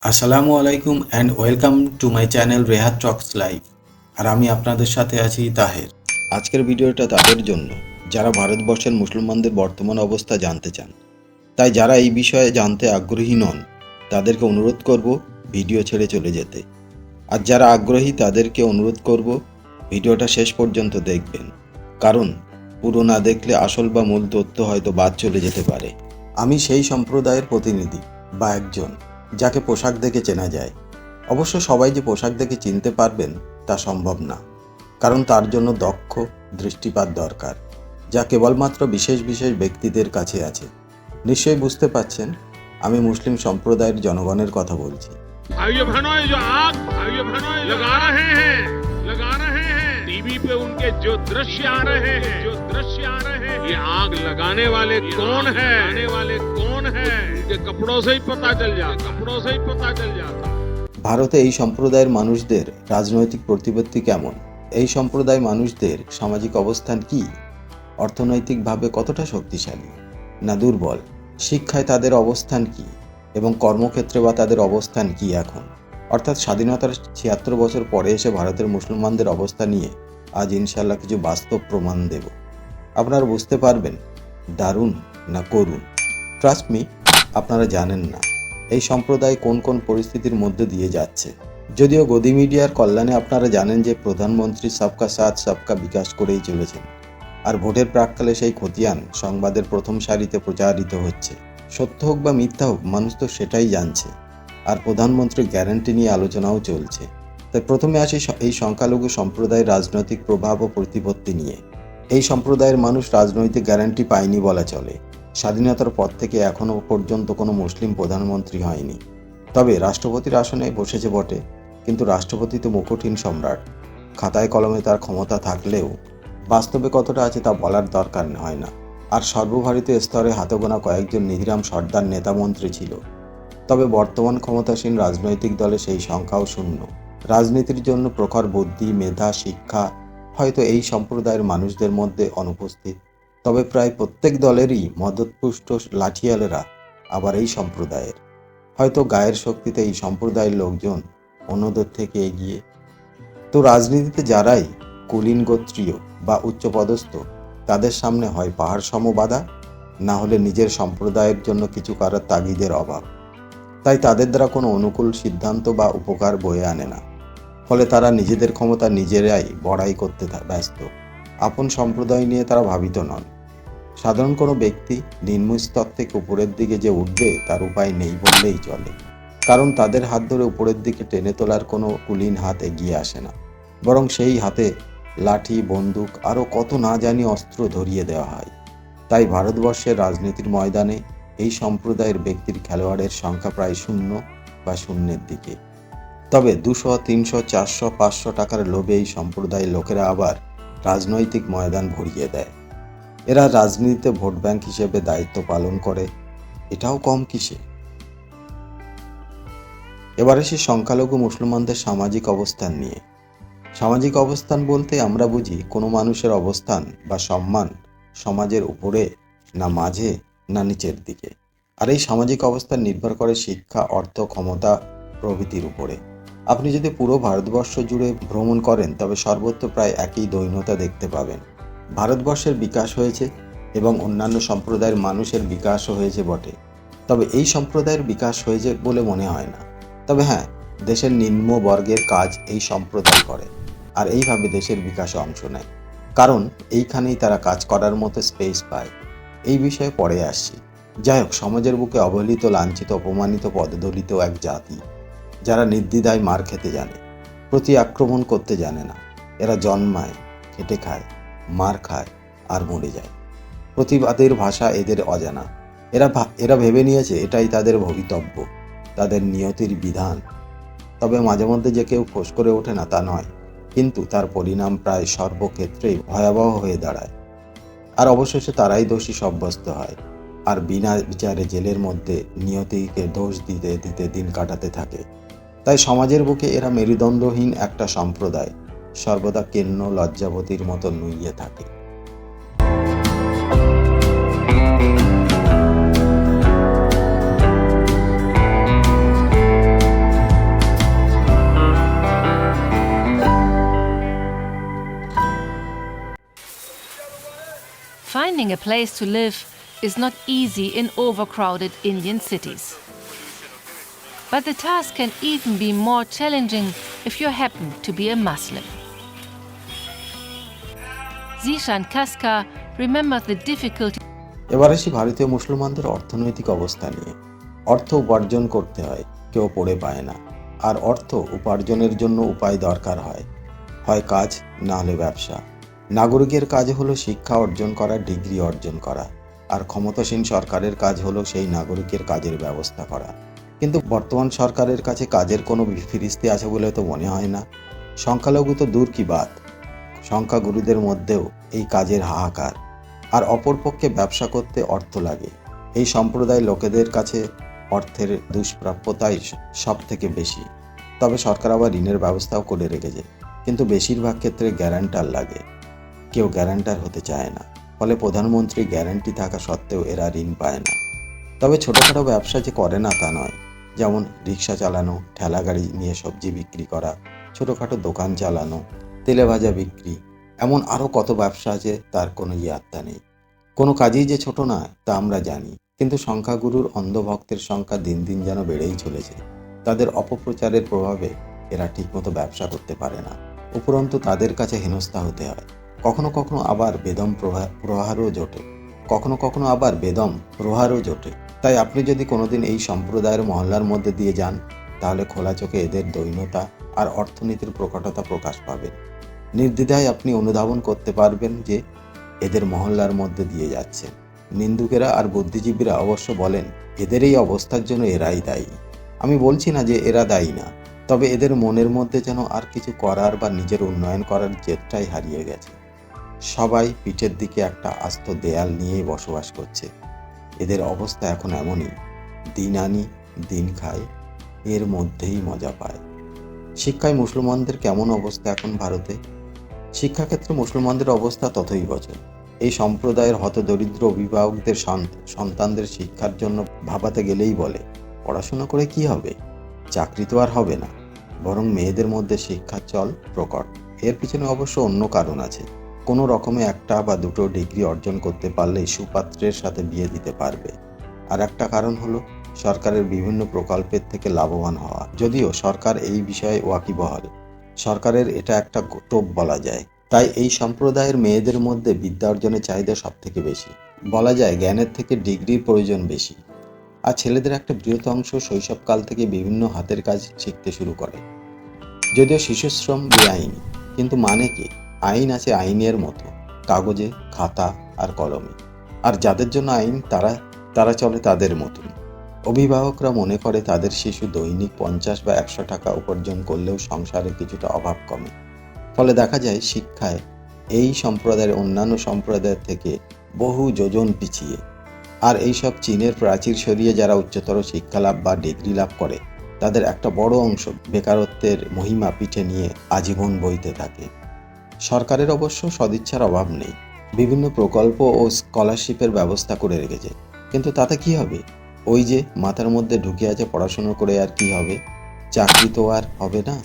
আসসালামু আলাইকুম and welcome to my channel Rehat talks live. আর আমি আপনাদের সাথে আছি তাহের। আজকের ভিডিওটা তাদের জন্য যারা ভারতবর্ষের মুসলমানদের বর্তমান অবস্থা জানতে চান। তাই যারা এই বিষয়ে জানতে আগ্রহী নন তাদেরকে অনুরোধ করব ভিডিও ছেড়ে চলে যেতে। আর যারা আগ্রহী তাদেরকে অনুরোধ করব ভিডিওটা শেষ পর্যন্ত দেখবেন, কারণ পুরো না দেখলে আসল বা মূল তথ্য হয়তো বাদ চলে যেতে পারে। আমি সেই সম্প্রদায়ের প্রতিনিধি বা একজন যাকে পোশাক দেখে চেনা যায়। অবশ্য সবাই যে পোশাক দেখে চিনতে পারবেন তা সম্ভব না, কারণ তার জন্য দক্ষ দৃষ্টিপাত দরকার, যা কেবলমাত্র বিশেষ বিশেষ ব্যক্তিদের কাছে আছে। নিশ্চয়ই বুঝতে পারছেন আমি মুসলিম সম্প্রদায়ের জনগণের কথা বলছি। टीवी पे उनके जो दृश्य आ रहे हैं ये आग लगाने वाले कौन है उनके कपड़ों से ही पता चल जाता। ভারতে এই সম্প্রদায়ের মানুষদের রাজনৈতিক প্রতিপত্তি কেমন, এই সম্প্রদায় মানুষদের সামাজিক অবস্থান কি, অর্থনৈতিকভাবে কতটা শক্তিশালী না দুর্বল, শিক্ষায় তাদের অবস্থান কি এবং কর্মক্ষেত্রে বা তাদের অবস্থান কি এখন, অর্থাৎ স্বাধীনতার ৭৬ বছর পরে এসে ভারতের মুসলমানদের অবস্থা নিয়ে আজ ইনশাল্লাহ কিছু বাস্তব প্রমাণ দেব। আপনারা বুঝতে পারবেন দারুণ না করুণ। ট্রাস্ট মি, আপনারা জানেন না এই সম্প্রদায় কোন কোন পরিস্থিতির মধ্যে দিয়ে যাচ্ছে। যদিও গদি মিডিয়ার কল্যাণে আপনারা জানেন যে প্রধানমন্ত্রী সবকা সাথ সবকা বিকাশ করেই চলেছেন, আর ভোটের প্রাককালে সেই খতিয়ান সংবাদের প্রথম সারিতে প্রচারিত হচ্ছে। সত্য হোক বা মিথ্যা হোক, মানুষ তো সেটাই জানছে, আর প্রধানমন্ত্রীর গ্যারান্টি নিয়ে আলোচনাও চলছে। তাই প্রথমে আসি এই সংখ্যালঘু সম্প্রদায়ের রাজনৈতিক প্রভাব ও প্রতিপত্তি নিয়ে। এই সম্প্রদায়ের মানুষ রাজনৈতিক গ্যারান্টি পায়নি বলা চলে। স্বাধীনতার পর থেকে এখনও পর্যন্ত কোনো মুসলিম প্রধানমন্ত্রী হয়নি। তবে রাষ্ট্রপতির আসনে বসেছে বটে, কিন্তু রাষ্ট্রপতি তো মুকুটহীন সম্রাট। খাতায় কলমে তার ক্ষমতা থাকলেও বাস্তবে কতটা আছে তা বলার দরকার হয় না। আর সর্বভারতীয় স্তরে হাতে গোনা কয়েকজন নিধিরাম সর্দার নেতামন্ত্রী ছিল। তবে বর্তমান ক্ষমতাসীন রাজনৈতিক দলে সেই সংখ্যাও শূন্য। রাজনীতির জন্য প্রখর বুদ্ধি, মেধা, শিক্ষা হয়তো এই সম্প্রদায়ের মানুষদের মধ্যে অনুপস্থিত। তবে প্রায় প্রত্যেক দলেরই মদতপুষ্ট লাঠিয়ালেরা আবার এই সম্প্রদায়ের। হয়তো গায়ের শক্তিতে এই সম্প্রদায়ের লোকজন অন্যদের থেকে এগিয়ে। তো রাজনীতিতে যারাই কুলীন গোত্রীয় বা উচ্চপদস্থ, তাদের সামনে হয় পাহাড় সম বাধা, না হলে নিজের সম্প্রদায়ের জন্য কিছু করার তাগিদের অভাব। তাই তাদের দ্বারা কোনো অনুকূল সিদ্ধান্ত বা উপকার বয়ে আনে না। ফলে তারা নিজেদের ক্ষমতা নিজেরাই বড়াই করতে ব্যস্ত। আপন সম্প্রদায় নিয়ে তারা ভাবিত নন। সাধারণ কোনো ব্যক্তি নিম্নস্তর থেকে উপরের দিকে যে উঠবে তার উপায় নেই বললেই চলে, কারণ তাদের হাত ধরে উপরের দিকে টেনে তোলার কোনো কুলীন হাত এগিয়ে আসে না, বরং সেই হাতে লাঠি, বন্দুক, আরও কত না জানি অস্ত্র ধরিয়ে দেওয়া হয়। তাই ভারতবর্ষের রাজনীতির ময়দানে এই সম্প্রদায়ের ব্যক্তির খেলোয়াড়ের সংখ্যা প্রায় শূন্য বা শূন্যের দিকে। তবে ২০০, ৩০০, ৪০০, ৫০০ টাকার লোভে এই সম্প্রদায়ের লোকেরা আবার রাজনৈতিক ময়দান ভরিয়ে দেয়। এরা রাজনীতিতে ভোট ব্যাংক হিসেবে দায়িত্ব পালন করে, এটাও কম কিসে। এবারে সে সংখ্যালঘু মুসলমানদের সামাজিক অবস্থান নিয়ে। সামাজিক অবস্থান বলতে আমরা বুঝি কোনো মানুষের অবস্থান বা সম্মান সমাজের উপরে, না মাঝে, না নিচের দিকে। আর এই সামাজিক অবস্থান নির্ভর করে শিক্ষা, অর্থ, ক্ষমতা প্রভৃতির উপরে। আপনি যদি পুরো ভারতবর্ষ জুড়ে ভ্রমণ করেন তবে সর্বত্র প্রায় একই দৈন্যতা দেখতে পাবেন। ভারতবর্ষের বিকাশ হয়েছে এবং অন্যান্য সম্প্রদায়ের মানুষের বিকাশও হয়েছে বটে, তবে এই সম্প্রদায়ের বিকাশ হয়েছে বলে মনে হয় না। তবে হ্যাঁ, দেশের নিম্ন বর্গের কাজ এই সম্প্রদায় করে, আর এইভাবে দেশের বিকাশে অংশ নেয়, কারণ এইখানেই তারা কাজ করার মতো স্পেস পায়। এই বিষয়ে পরে আসছি। যাই হোক, সমাজের বুকে অবহেলিত, লাঞ্ছিত, অপমানিত, পদদলিত এক জাতি, যারা নির্দ্বিধায় মার খেতে জানে, প্রতি আক্রমণ করতে জানে না। এরা জন্মায়, খেটে খায়, মার খায় আর মরে যায়। প্রতিবাদের ভাষা এদের অজানা। এরা ভেবে নিয়েছে এটাই তাদের ভবিতব্য, তাদের নিয়তির বিধান। তবে মাঝে মধ্যে যে কেউ ফোঁস করে ওঠে না তা নয়, কিন্তু তার পরিণাম প্রায় সর্বক্ষেত্রেই ভয়াবহ হয়ে দাঁড়ায়। আর অবশেষে তারাই দোষী সাব্যস্ত হয়, আর বিনা বিচারে জেলের মধ্যে নিয়তিকে দোষ দিতে দিতে দিন কাটাতে থাকে। তাই সমাজের বুকে এরা মেরুদণ্ডহীন একটা সম্প্রদায়, সর্বদা কেন্ন লজ্জাবতীর মতো নুইয়ে থাকে। Finding a place to live is not easy in overcrowded Indian cities. But the task can even be more challenging if you happen to be a Muslim. Zishan Kaska remembers the difficulty. এবার আসি ভারতীয় মুসলমানদের অর্থনৈতিক অবস্থা নিয়ে। অর্থ উপার্জন করতে হয়, কেউ পড়ে পায় না। আর অর্থ উপার্জনের জন্য উপায় দরকার হয়, হয় কাজ, না হলে ব্যবসা। নাগরিকের কাজ হলো শিক্ষা অর্জন করা, ডিগ্রি অর্জন করা, আর ক্ষমতাসীন সরকারের কাজ হলো সেই নাগরিকের কাজের ব্যবস্থা করা। কিন্তু বর্তমান সরকারের কাছে কাজের কোনো ফিরিস্তি আছে বলে তো মনে হয় না। সংখ্যালঘু তো দূর কি বাদ, সংখ্যাগুরুদের মধ্যেও এই কাজের হাহাকার। আর অপরপক্ষে ব্যবসা করতে অর্থ লাগে। এই সম্প্রদায় লোকেদের কাছে অর্থের দুষ্প্রাপ্যতাই সব থেকে বেশি। তবে সরকার আবার ঋণের ব্যবস্থাও করে রেখেছে, কিন্তু বেশিরভাগ ক্ষেত্রে গ্যারান্টার লাগে। কেউ গ্যারান্টার হতে চায় না, ফলে প্রধানমন্ত্রী গ্যারান্টি থাকা সত্ত্বেও এরা ঋণ পায় না। তবে ছোটোখাটো ব্যবসা যে করে না তা নয়, যেমন রিক্সা চালানো, ঠেলা গাড়ি নিয়ে সবজি বিক্রি করা, ছোটোখাটো দোকান চালানো, তেলে ভাজা বিক্রি, এমন আরও কত ব্যবসা আছে তার কোনো ইয়াত্তা নেই। কোনো কাজই যে ছোট নয় তা আমরা জানি, কিন্তু সংখ্যাগুরুর অন্ধভক্তের সংখ্যা দিন দিন যেন বেড়েই চলেছে। তাদের অপপ্রচারের প্রভাবে এরা ঠিকমতো ব্যবসা করতে পারে না, উপরন্তু তাদের কাছে হেনস্থা হতে হয়। কখনো কখনো আবার বেদম প্রহারও জোটে। তাই আপনি যদি কোনোদিন এই সম্প্রদায়ের মহল্লার মধ্যে দিয়ে যান, তাহলে খোলা চোখে এদের দৈন্যতা আর অর্থনীতির প্রকটতা প্রকাশ পাবেন। নির্দ্বিধায় আপনি অনুধাবন করতে পারবেন যে এদের মহল্লার মধ্যে দিয়ে যাচ্ছে। নিন্দুকেরা আর বুদ্ধিজীবীরা অবশ্য বলেন এদের এই অবস্থার জন্য এরাই দায়ী। আমি বলছি না যে এরা দায়ী না, তবে এদের মনের মধ্যে যেন আর কিছু করার বা নিজের উন্নয়ন করার জেদটাই হারিয়ে গেছে। সবাই পিঠের দিকে একটা আস্ত দেয়াল নিয়েই বসবাস করছে। এদের অবস্থা এখন এমনই, দিন আনি দিন খায়, এর মধ্যেই মজা পায়। শিক্ষায় মুসলমানদের কেমন অবস্থা এখন ভারতে? শিক্ষাক্ষেত্রে মুসলমানদের অবস্থা ততই বছর। এই সম্প্রদায়ের হতদরিদ্র অভিভাবকদের সন্তানদের শিক্ষার জন্য ভাবাতে গেলেই বলে, পড়াশোনা করে কি হবে, চাকরি তো আর হবে না, বরং মেয়েদের মধ্যে শিক্ষার চল প্রকট। এর পিছনে অবশ্য অন্য কারণ আছে। কোনো রকমে একটা বা দুটো ডিগ্রি অর্জন করতে পারলেই সুপাত্রের সাথে বিয়ে দিতে পারবে। আর একটা কারণ হলো সরকারের বিভিন্ন প্রকল্পের থেকে লাভবান হওয়া। যদিও সরকার এই বিষয়ে ওয়াকিবহাল, সরকারের এটা একটা টোপ বলা যায়। তাই এই সম্প্রদায়ের মেয়েদের মধ্যে বিদ্যা অর্জনের চাহিদা সব থেকে বেশি। বলা যায় জ্ঞানের থেকে ডিগ্রির প্রয়োজন বেশি। আর ছেলেদের একটা বৃহৎ অংশ শৈশবকাল থেকে বিভিন্ন হাতের কাজ শিখতে শুরু করে। যদিও শিশুশ্রম বেআইনি, কিন্তু মানে কি, আইন আছে আইনের মতো, কাগজে, খাতা আর কলমে। আর যাদের জন্য আইন তারা চলে তাদের মতন। অভিভাবকরা মনে করে তাদের শিশু দৈনিক 50 বা 100 টাকা উপার্জন করলেও সংসারে কিছুটা অভাব কমে। ফলে দেখা যায় শিক্ষায় এই সম্প্রদায়ের অন্যান্য সম্প্রদায়ের থেকে বহু যোজন পিছিয়ে। আর এইসব চীনের প্রাচীর সরিয়ে যারা উচ্চতর শিক্ষা লাভ বা ডিগ্রি লাভ করে, তাদের একটা বড় অংশ বেকারত্বের মহিমা পিঠে নিয়ে আজীবন বইতে থাকে। সরকারের অবশ্য সদিচ্ছার অভাব নেই, বিভিন্ন প্রকল্প ও স্কলারশিপের ব্যবস্থা করে রেখেছে। কিন্তু তাতে কি হবে? ওই যে মাথার মধ্যে ঢুকে আছে পড়াশুনো করে আর কি হবে, চাকরি তো আর হবে না।